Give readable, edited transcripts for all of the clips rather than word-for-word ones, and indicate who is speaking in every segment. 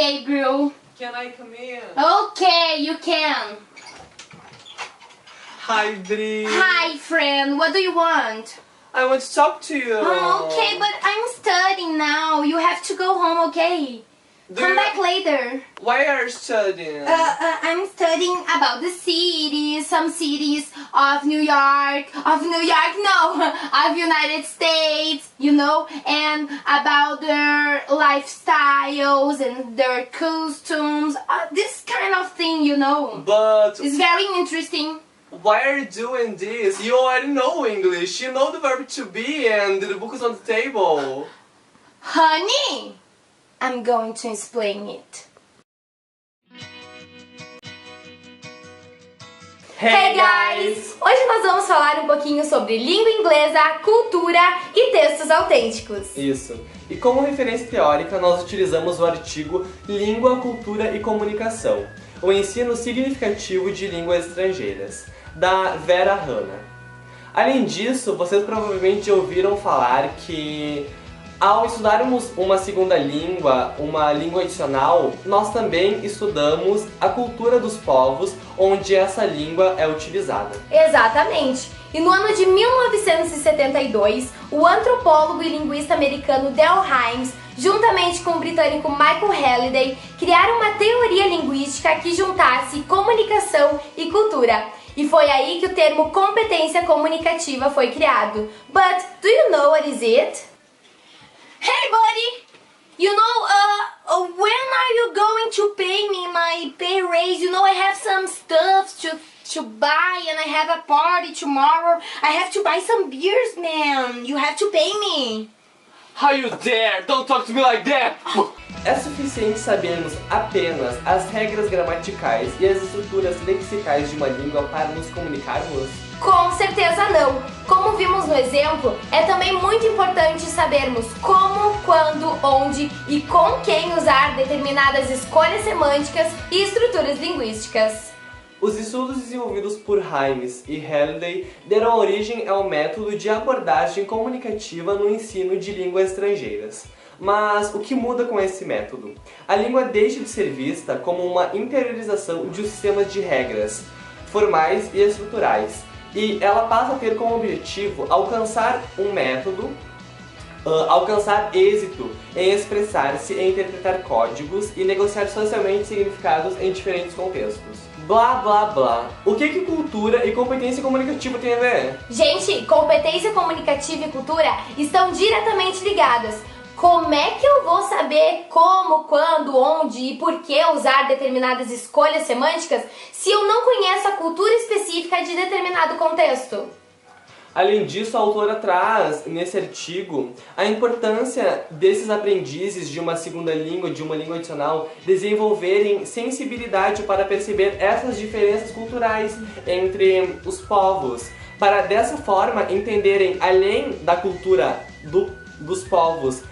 Speaker 1: Gabriel.
Speaker 2: Can I come in?
Speaker 1: Okay, you can.
Speaker 2: Hi, Dri.
Speaker 1: Hi, friend. What do you want?
Speaker 2: I want to talk to you.
Speaker 1: Okay, but I'm studying now. You have to go home, okay? Come back later.
Speaker 2: Why are you studying?
Speaker 1: I'm studying about the cities, some cities of New York, of United States, you know, and about their lifestyles and their costumes, this kind of thing, you know.
Speaker 2: But
Speaker 1: It's very interesting.
Speaker 2: why are you doing this? You already know English. You know the verb to be and the book is on the table.
Speaker 1: Honey, I'm going to explain it. Hey guys! Hoje nós vamos falar um pouquinho sobre língua inglesa, cultura e textos autênticos.
Speaker 2: Isso. E como referência teórica, nós utilizamos o artigo Língua, Cultura e Comunicação, o ensino significativo de línguas estrangeiras, da Vera Hanna. Além disso, vocês provavelmente ouviram falar que ao estudarmos uma segunda língua, uma língua adicional, nós também estudamos a cultura dos povos onde essa língua é utilizada.
Speaker 1: Exatamente! E no ano de 1972, o antropólogo e linguista americano Del Hymes, juntamente com o britânico Michael Halliday, criaram uma teoria linguística que juntasse comunicação e cultura. E foi aí que o termo competência comunicativa foi criado. But do you know what is it? Hey buddy! You know, when are you going to pay me my pay raise? You know, I have some stuff to buy and I have a party tomorrow. I have to buy some beers, man. You have to pay me.
Speaker 2: How you dare? Don't talk to me like that! É suficiente sabermos apenas as regras gramaticais e as estruturas lexicais de uma língua para nos comunicarmos?
Speaker 1: Com certeza não! Como vimos no exemplo, é também muito importante sabermos como, quando, onde e com quem usar determinadas escolhas semânticas e estruturas linguísticas.
Speaker 2: Os estudos desenvolvidos por Hymes e Halliday deram origem ao método de abordagem comunicativa no ensino de línguas estrangeiras. Mas o que muda com esse método? A língua deixa de ser vista como uma interiorização de sistemas de regras formais e estruturais, e ela passa a ter como objetivo alcançar um método, alcançar êxito em expressar-se, em interpretar códigos e negociar socialmente significados em diferentes contextos. Blá blá blá. O que cultura e competência comunicativa tem a ver?
Speaker 1: Gente, competência comunicativa e cultura estão diretamente ligadas. Como é que eu vou saber como, quando, onde e por que usar determinadas escolhas semânticas se eu não conheço a cultura específica de determinado contexto?
Speaker 2: Além disso, a autora traz nesse artigo a importância desses aprendizes de uma segunda língua, de uma língua adicional, desenvolverem sensibilidade para perceber essas diferenças culturais entre os povos, para dessa forma entenderem, além da cultura dos povos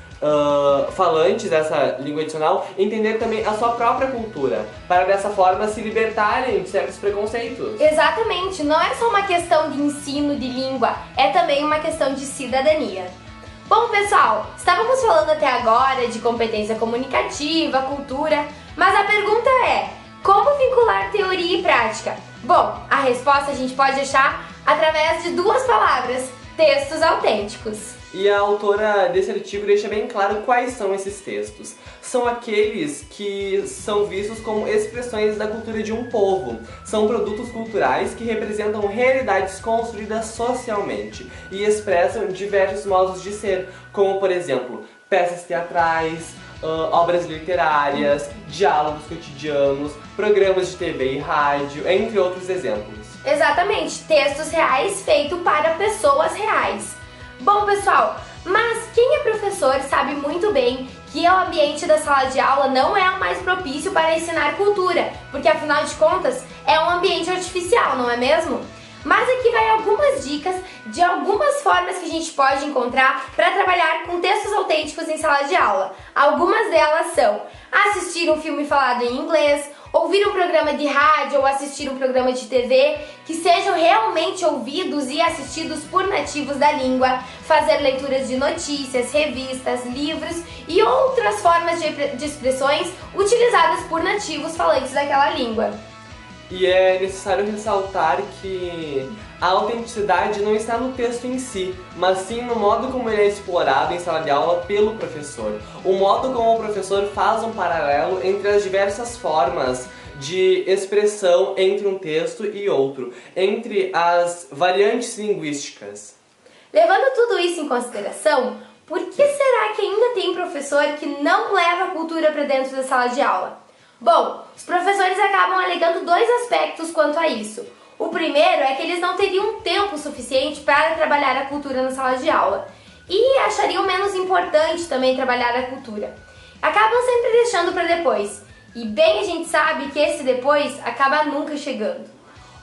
Speaker 2: falantes dessa língua adicional, entender também a sua própria cultura, para dessa forma se libertarem de certos preconceitos.
Speaker 1: Exatamente, não é só uma questão de ensino de língua, é também uma questão de cidadania. Bom pessoal, estávamos falando até agora de competência comunicativa, cultura, mas a pergunta é, como vincular teoria e prática? Bom, a resposta a gente pode achar através de duas palavras, textos autênticos.
Speaker 2: E a autora desse artigo deixa bem claro quais são esses textos. São aqueles que são vistos como expressões da cultura de um povo. São produtos culturais que representam realidades construídas socialmente e expressam diversos modos de ser, como por exemplo, peças teatrais, obras literárias, diálogos cotidianos, programas de TV e rádio, entre outros exemplos.
Speaker 1: Exatamente, textos reais feitos para pessoas reais. Bom pessoal, mas quem é professor sabe muito bem que o ambiente da sala de aula não é o mais propício para ensinar cultura, porque afinal de contas é um ambiente artificial, não é mesmo? Mas aqui vai algumas dicas de algumas formas que a gente pode encontrar para trabalhar com textos autênticos em sala de aula. Algumas delas são assistir um filme falado em inglês, ouvir um programa de rádio ou assistir um programa de TV que sejam realmente ouvidos e assistidos por nativos da língua, fazer leituras de notícias, revistas, livros e outras formas de expressões utilizadas por nativos falantes daquela língua.
Speaker 2: E é necessário ressaltar que a autenticidade não está no texto em si, mas sim no modo como ele é explorado em sala de aula pelo professor. O modo como o professor faz um paralelo entre as diversas formas de expressão entre um texto e outro, entre as variantes linguísticas.
Speaker 1: Levando tudo isso em consideração, por que será que ainda tem professor que não leva a cultura para dentro da sala de aula? Bom, os professores acabam alegando dois aspectos quanto a isso. O primeiro é que eles não teriam tempo suficiente para trabalhar a cultura na sala de aula e achariam menos importante também trabalhar a cultura. Acabam sempre deixando para depois, e bem a gente sabe que esse depois acaba nunca chegando.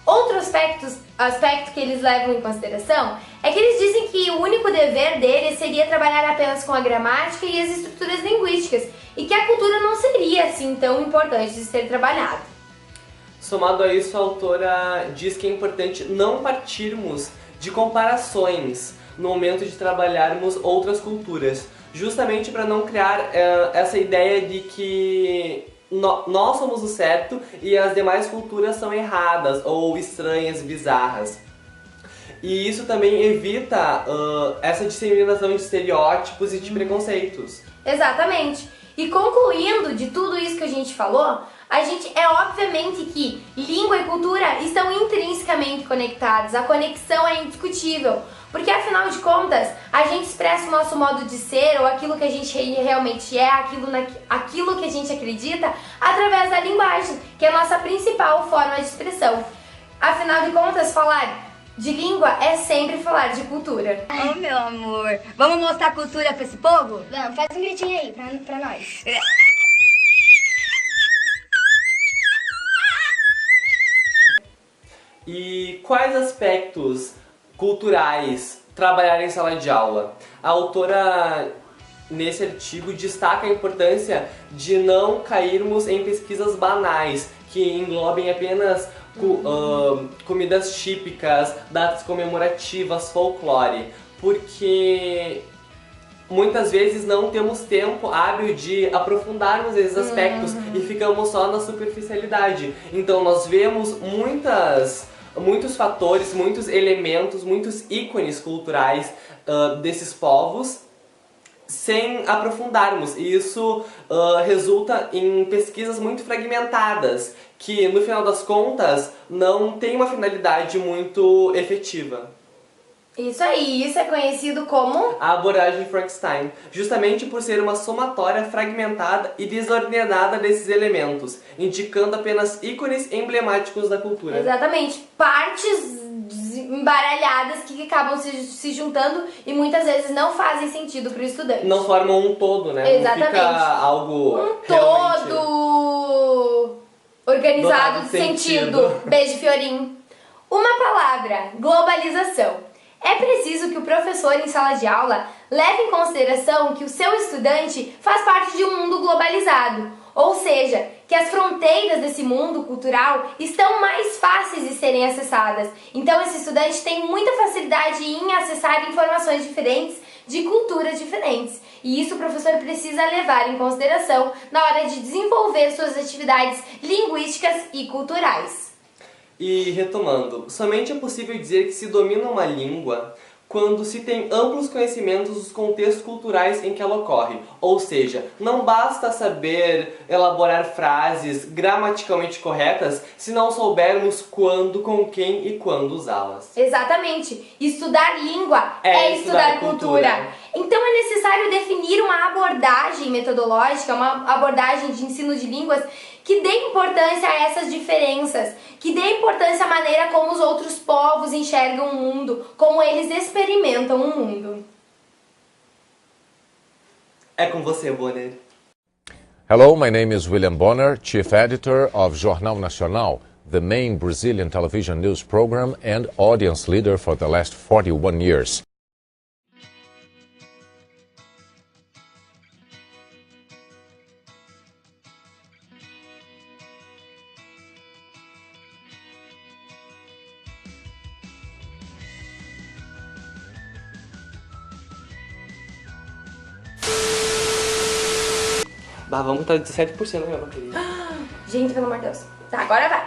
Speaker 1: Outro aspecto que eles levam em consideração é que eles dizem que o único dever deles seria trabalhar apenas com a gramática e as estruturas linguísticas e que a cultura não seria assim tão importante de ser trabalhada.
Speaker 2: Somado a isso, a autora diz que é importante não partirmos de comparações no momento de trabalharmos outras culturas, justamente para não criar essa ideia de que nós somos o certo e as demais culturas são erradas ou estranhas, bizarras. E isso também evita essa disseminação de estereótipos e de preconceitos.
Speaker 1: Exatamente. E concluindo de tudo isso que a gente falou, é obviamente que língua e cultura estão intrinsecamente conectados. A conexão é indiscutível, porque afinal de contas, a gente expressa o nosso modo de ser ou aquilo que a gente realmente é, aquilo que a gente acredita, através da linguagem, que é a nossa principal forma de expressão. Afinal de contas, falar de língua é sempre falar de cultura.
Speaker 3: Oh, meu amor, vamos mostrar cultura pra esse povo? Vamos, faz um gritinho aí pra nós.
Speaker 2: E quais aspectos culturais trabalhar em sala de aula? A autora, nesse artigo, destaca a importância de não cairmos em pesquisas banais, que englobem apenas comidas típicas, datas comemorativas, folclore, porque muitas vezes não temos tempo hábil de aprofundarmos esses aspectos e ficamos só na superficialidade. Então nós vemos muitos fatores, muitos elementos, muitos ícones culturais desses povos sem aprofundarmos, e isso resulta em pesquisas muito fragmentadas, que no final das contas não tem uma finalidade muito efetiva.
Speaker 1: Isso aí, isso é conhecido como
Speaker 2: a abordagem Frankenstein, justamente por ser uma somatória fragmentada e desordenada desses elementos, indicando apenas ícones emblemáticos da cultura.
Speaker 1: Exatamente, partes embaralhadas que acabam se juntando e muitas vezes não fazem sentido para o estudante.
Speaker 2: Não formam um todo, né?
Speaker 1: Exatamente.
Speaker 2: Não fica algo
Speaker 1: realmente todo organizado de sentido. Beijo, Fiorim. Uma palavra: globalização. É preciso que o professor em sala de aula leve em consideração que o seu estudante faz parte de um mundo globalizado, ou seja, que as fronteiras desse mundo cultural estão mais fáceis de serem acessadas. Então esse estudante tem muita facilidade em acessar informações diferentes de culturas diferentes. E isso o professor precisa levar em consideração na hora de desenvolver suas atividades linguísticas e culturais.
Speaker 2: E retomando, somente é possível dizer que se domina uma língua quando se tem amplos conhecimentos dos contextos culturais em que ela ocorre. Ou seja, não basta saber elaborar frases gramaticalmente corretas se não soubermos quando, com quem e quando usá-las.
Speaker 1: Exatamente. Estudar língua é estudar cultura. Então é necessário definir uma abordagem metodológica, uma abordagem de ensino de línguas que dê importância a essas diferenças, que dê importância à maneira como os outros povos enxergam o mundo, como eles experimentam o mundo.
Speaker 2: É com você, Bonner.
Speaker 4: Hello, my name is William Bonner, Chief Editor of Jornal Nacional, the main Brazilian television news program and audience leader for the last 41 years.
Speaker 2: Ah, vamos botar 17% na minha bateria.
Speaker 1: Gente, pelo amor de Deus. Tá, agora vai.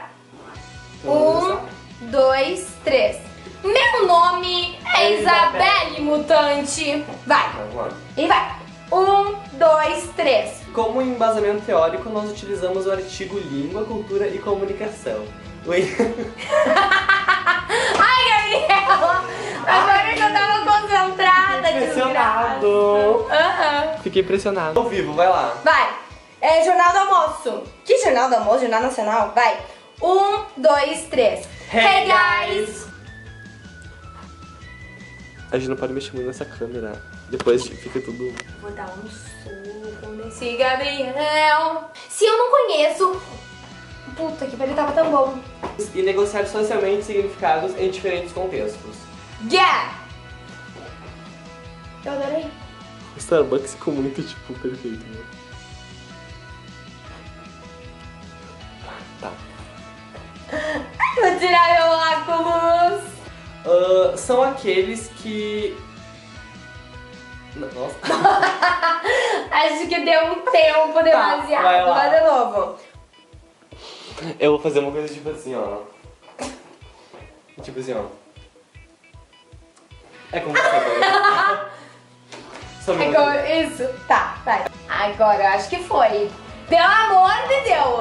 Speaker 2: Então,
Speaker 1: 1, 2, 3. Meu nome é Isabelle Mutante. Vai.
Speaker 2: Vamos lá.
Speaker 1: E vai. 1, 2, 3.
Speaker 2: Como embasamento teórico, nós utilizamos o artigo Língua, Cultura e Comunicação.
Speaker 1: Ai, Gabriela! Agora que eu tava concentrada,
Speaker 2: Impressionado.
Speaker 1: desgraça.
Speaker 2: Fiquei impressionado. Ao vivo, vai lá.
Speaker 1: Vai. É Jornal do Almoço. Que Jornal do Almoço? Jornal Nacional? Vai. 1, 2, 3. Hey, guys!
Speaker 2: A gente não pode mexer muito nessa câmera. Depois fica tudo...
Speaker 1: Vou dar um soco nesse Gabriel. Se eu não conheço... Puta que pariu, tava tão bom.
Speaker 2: E negociar socialmente significados em diferentes contextos.
Speaker 1: Yeah! Eu adorei.
Speaker 2: O Starbucks ficou muito, tipo, perfeito, né? Tá.
Speaker 1: Vou tirar meu óculos.
Speaker 2: São aqueles que... Nossa.
Speaker 1: Acho que deu um tempo demasiado.
Speaker 2: vai lá.
Speaker 1: Vai de novo.
Speaker 2: Eu vou fazer uma coisa tipo assim, ó. Tipo assim, ó. É como você agora. Só um minuto.
Speaker 1: Agora, isso. Tá, vai. Agora eu acho que foi. Pelo amor de Deus.